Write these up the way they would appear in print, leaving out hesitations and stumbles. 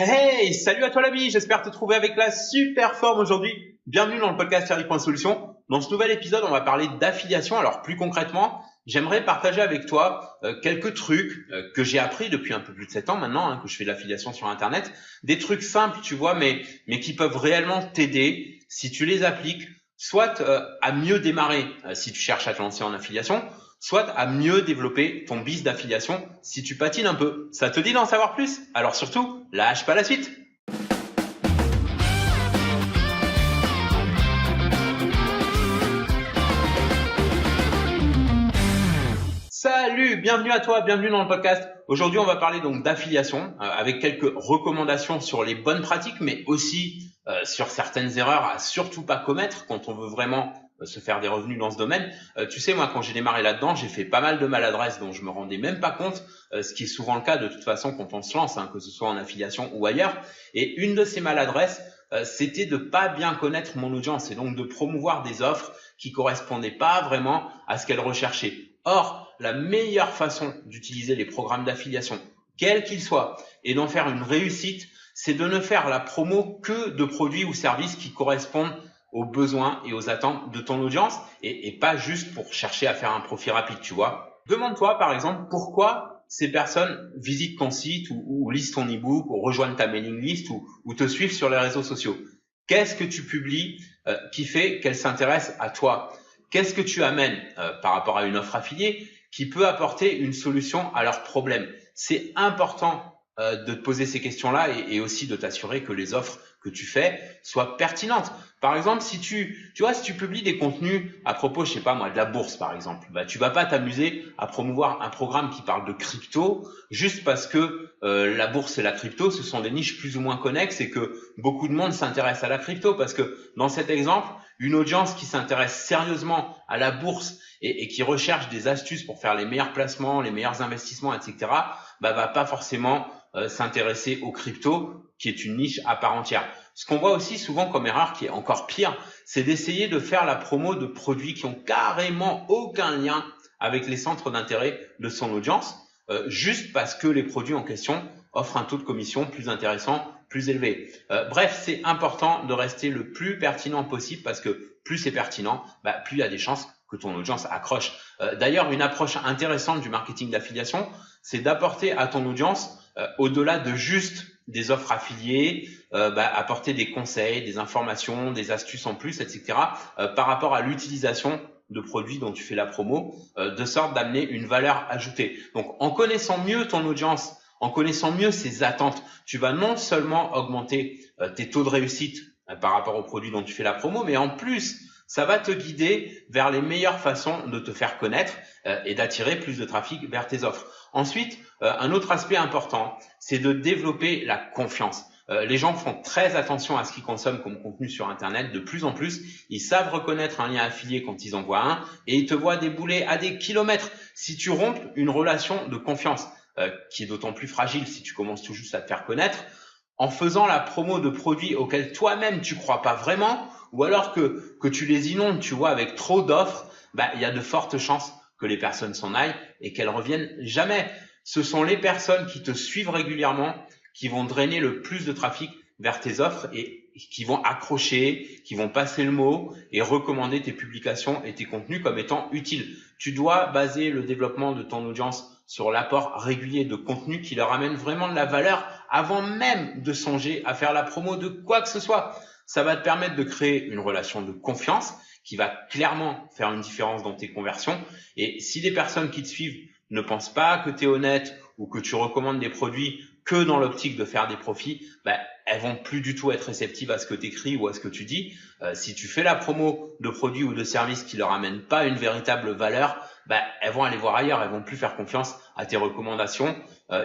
Hey, salut à toi l'ami, j'espère te trouver avec la super forme aujourd'hui. Bienvenue dans le podcast Thierry.solution. Dans ce nouvel épisode, on va parler d'affiliation. Alors plus concrètement, j'aimerais partager avec toi quelques trucs que j'ai appris depuis un peu plus de 7 ans maintenant, que je fais de l'affiliation sur Internet. Des trucs simples, tu vois, mais qui peuvent réellement t'aider si tu les appliques, soit à mieux démarrer si tu cherches à te lancer en affiliation, soit à mieux développer ton business d'affiliation si tu patines un peu. Ça te dit d'en savoir plus? Alors surtout, lâche pas la suite. Salut, bienvenue à toi, bienvenue dans le podcast. Aujourd'hui, on va parler donc d'affiliation avec quelques recommandations sur les bonnes pratiques, mais aussi sur certaines erreurs à surtout pas commettre quand on veut vraiment se faire des revenus dans ce domaine. Tu sais, moi, quand j'ai démarré là-dedans, j'ai fait pas mal de maladresses dont je me rendais même pas compte, ce qui est souvent le cas de toute façon quand on se lance, que ce soit en affiliation ou ailleurs. Et une de ces maladresses, c'était de pas bien connaître mon audience et donc de promouvoir des offres qui correspondaient pas vraiment à ce qu'elle recherchait. Or, la meilleure façon d'utiliser les programmes d'affiliation, quels qu'ils soient, et d'en faire une réussite, c'est de ne faire la promo que de produits ou services qui correspondent aux besoins et aux attentes de ton audience et pas juste pour chercher à faire un profit rapide, tu vois. Demande-toi par exemple pourquoi ces personnes visitent ton site ou lisent ton e-book ou rejoignent ta mailing list ou te suivent sur les réseaux sociaux. Qu'est-ce que tu publies qui fait qu'elles s'intéressent à toi? Qu'est-ce que tu amènes par rapport à une offre affiliée qui peut apporter une solution à leurs problèmes? C'est important de te poser ces questions-là et aussi de t'assurer que les offres que tu fais soient pertinentes. Par exemple, si tu publies des contenus à propos, je sais pas moi, de la bourse par exemple, tu vas pas t'amuser à promouvoir un programme qui parle de crypto juste parce que la bourse et la crypto, ce sont des niches plus ou moins connexes et que beaucoup de monde s'intéresse à la crypto parce que dans cet exemple, une audience qui s'intéresse sérieusement à la bourse et qui recherche des astuces pour faire les meilleurs placements, les meilleurs investissements, etc., va pas forcément s'intéresser aux cryptos, qui est une niche à part entière. Ce qu'on voit aussi souvent comme erreur, qui est encore pire, c'est d'essayer de faire la promo de produits qui ont carrément aucun lien avec les centres d'intérêt de son audience, juste parce que les produits en question offrent un taux de commission plus intéressant, plus élevé. Bref, c'est important de rester le plus pertinent possible parce que plus c'est pertinent, plus il y a des chances que ton audience accroche. D'ailleurs, une approche intéressante du marketing d'affiliation, c'est d'apporter à ton audience, au-delà de juste des offres affiliées, apporter des conseils, des informations, des astuces en plus, etc. Par rapport à l'utilisation de produits dont tu fais la promo, de sorte d'amener une valeur ajoutée. Donc, en connaissant mieux ton audience, en connaissant mieux ses attentes, tu vas non seulement augmenter tes taux de réussite par rapport aux produits dont tu fais la promo, mais en plus, ça va te guider vers les meilleures façons de te faire connaître et d'attirer plus de trafic vers tes offres. Ensuite, un autre aspect important, c'est de développer la confiance. Les gens font très attention à ce qu'ils consomment comme contenu sur Internet. De plus en plus, ils savent reconnaître un lien affilié quand ils en voient un et ils te voient débouler à des kilomètres. Si tu rompes une relation de confiance, qui est d'autant plus fragile si tu commences tout juste à te faire connaître, en faisant la promo de produits auxquels toi-même tu crois pas vraiment, ou alors que tu les inondes, tu vois, avec trop d'offres, il y a de fortes chances que les personnes s'en aillent et qu'elles reviennent jamais. Ce sont les personnes qui te suivent régulièrement qui vont drainer le plus de trafic vers tes offres et qui vont accrocher, qui vont passer le mot et recommander tes publications et tes contenus comme étant utiles. Tu dois baser le développement de ton audience sur l'apport régulier de contenu qui leur amène vraiment de la valeur avant même de songer à faire la promo de quoi que ce soit. Ça va te permettre de créer une relation de confiance qui va clairement faire une différence dans tes conversions. Et si les personnes qui te suivent ne pensent pas que tu es honnête ou que tu recommandes des produits que dans l'optique de faire des profits, elles vont plus du tout être réceptives à ce que tu écris ou à ce que tu dis. Si tu fais la promo de produits ou de services qui leur amènent pas une véritable valeur, elles vont aller voir ailleurs, elles vont plus faire confiance à tes recommandations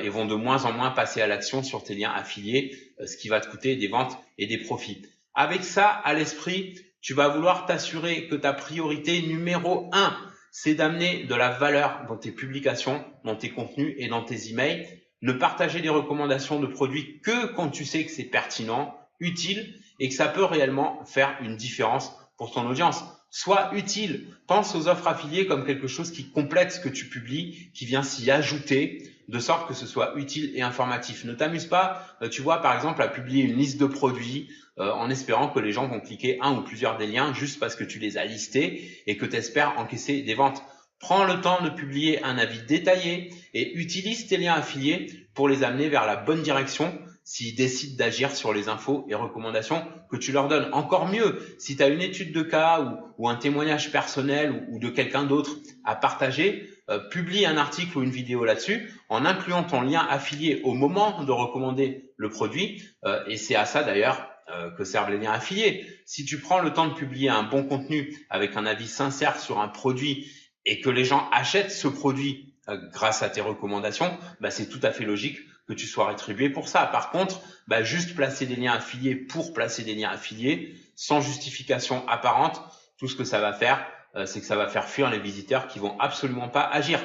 et vont de moins en moins passer à l'action sur tes liens affiliés, ce qui va te coûter des ventes et des profits. Avec ça à l'esprit, tu vas vouloir t'assurer que ta priorité numéro 1, c'est d'amener de la valeur dans tes publications, dans tes contenus et dans tes emails. Ne partager des recommandations de produits que quand tu sais que c'est pertinent, utile et que ça peut réellement faire une différence pour ton audience. Sois utile. Pense aux offres affiliées comme quelque chose qui complète ce que tu publies, qui vient s'y ajouter de sorte que ce soit utile et informatif. Ne t'amuse pas, tu vois, par exemple, à publier une liste de produits en espérant que les gens vont cliquer un ou plusieurs des liens juste parce que tu les as listés et que tu espères encaisser des ventes. Prends le temps de publier un avis détaillé et utilise tes liens affiliés pour les amener vers la bonne direction s'ils décident d'agir sur les infos et recommandations que tu leur donnes. Encore mieux, si tu as une étude de cas ou un témoignage personnel ou de quelqu'un d'autre à partager, publie un article ou une vidéo là-dessus en incluant ton lien affilié au moment de recommander le produit. Et c'est à ça d'ailleurs que servent les liens affiliés. Si tu prends le temps de publier un bon contenu avec un avis sincère sur un produit et que les gens achètent ce produit grâce à tes recommandations, c'est tout à fait logique que tu sois rétribué pour ça. Par contre, juste placer des liens affiliés pour placer des liens affiliés, sans justification apparente, tout ce que ça va faire, c'est que ça va faire fuir les visiteurs qui vont absolument pas agir.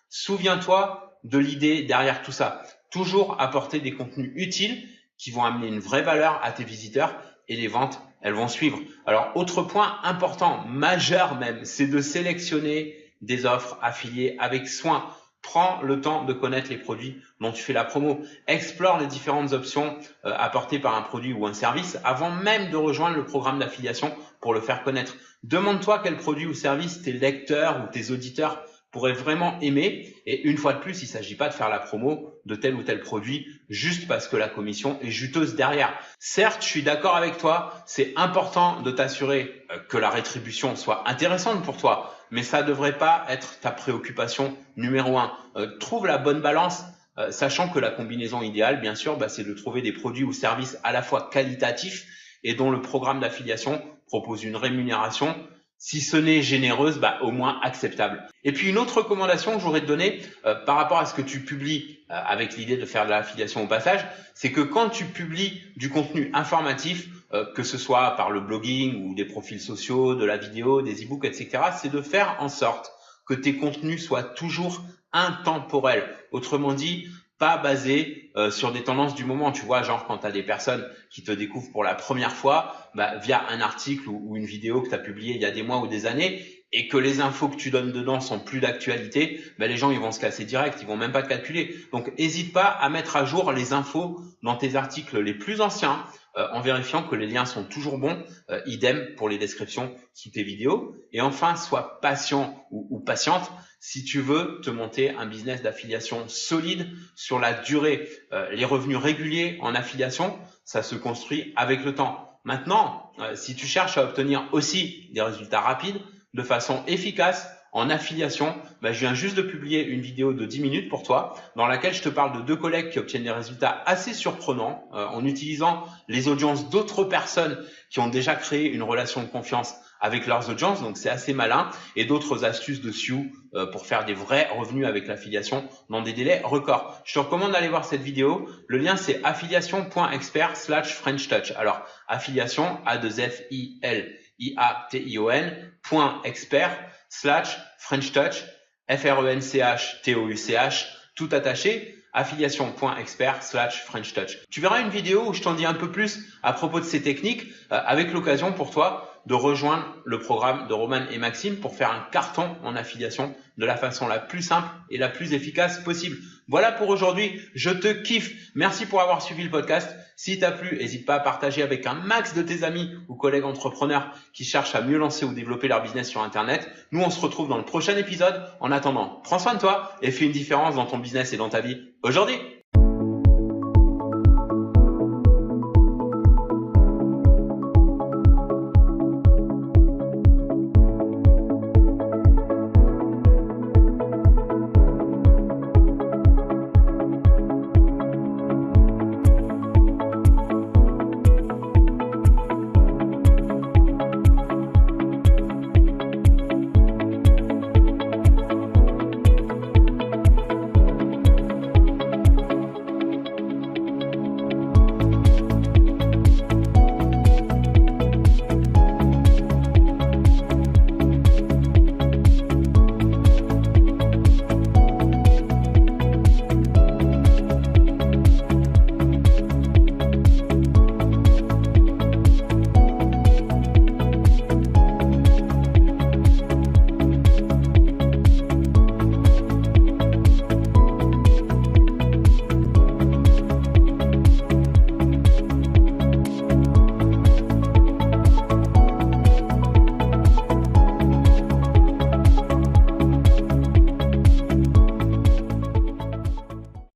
Souviens-toi de l'idée derrière tout ça. Toujours apporter des contenus utiles qui vont amener une vraie valeur à tes visiteurs et les ventes, elles vont suivre. Alors, autre point important, majeur même, c'est de sélectionner des offres affiliées avec soin. Prends le temps de connaître les produits dont tu fais la promo. Explore les différentes options apportées par un produit ou un service avant même de rejoindre le programme d'affiliation pour le faire connaître. Demande-toi quel produit ou service tes lecteurs ou tes auditeurs pourraient vraiment aimer. Et une fois de plus, il ne s'agit pas de faire la promo de tel ou tel produit juste parce que la commission est juteuse derrière. Certes, je suis d'accord avec toi, c'est important de t'assurer que la rétribution soit intéressante pour toi, mais ça ne devrait pas être ta préoccupation numéro 1. Trouve la bonne balance, sachant que la combinaison idéale, bien sûr, c'est de trouver des produits ou services à la fois qualitatifs et dont le programme d'affiliation propose une rémunération, si ce n'est généreuse, au moins acceptable. Et puis une autre recommandation que j'aurais te donner par rapport à ce que tu publies avec l'idée de faire de l'affiliation au passage, c'est que quand tu publies du contenu informatif, que ce soit par le blogging ou des profils sociaux, de la vidéo, des e-books, etc., c'est de faire en sorte que tes contenus soient toujours intemporels. Autrement dit, pas basés sur des tendances du moment. Tu vois, genre quand tu as des personnes qui te découvrent pour la première fois via un article ou une vidéo que tu as publié il y a des mois ou des années et que les infos que tu donnes dedans sont plus d'actualité, les gens ils vont se casser direct, ils vont même pas te calculer. Donc, n'hésite pas à mettre à jour les infos dans tes articles les plus anciens en vérifiant que les liens sont toujours bons, idem pour les descriptions sous tes vidéos. Et enfin, sois patient ou patiente si tu veux te monter un business d'affiliation solide sur la durée. Les revenus réguliers en affiliation, ça se construit avec le temps. Maintenant, si tu cherches à obtenir aussi des résultats rapides, de façon efficace, en affiliation, je viens juste de publier une vidéo de 10 minutes pour toi dans laquelle je te parle de 2 collègues qui obtiennent des résultats assez surprenants en utilisant les audiences d'autres personnes qui ont déjà créé une relation de confiance avec leurs audiences, donc c'est assez malin, et d'autres astuces de SEO pour faire des vrais revenus avec l'affiliation dans des délais records. Je te recommande d'aller voir cette vidéo. Le lien c'est affiliation.expert/FrenchTouch. Alors affiliation A2FILIATION.expert/FrenchTouch, FRENCHTOUCH, tout attaché, affiliation.expert/FrenchTouch. Tu verras une vidéo où je t'en dis un peu plus à propos de ces techniques avec l'occasion pour toi de rejoindre le programme de Roman et Maxime pour faire un carton en affiliation de la façon la plus simple et la plus efficace possible. Voilà pour aujourd'hui. Je te kiffe. Merci pour avoir suivi le podcast. Si t'as plu, n'hésite pas à partager avec un max de tes amis ou collègues entrepreneurs qui cherchent à mieux lancer ou développer leur business sur Internet. Nous, on se retrouve dans le prochain épisode. En attendant, prends soin de toi et fais une différence dans ton business et dans ta vie aujourd'hui.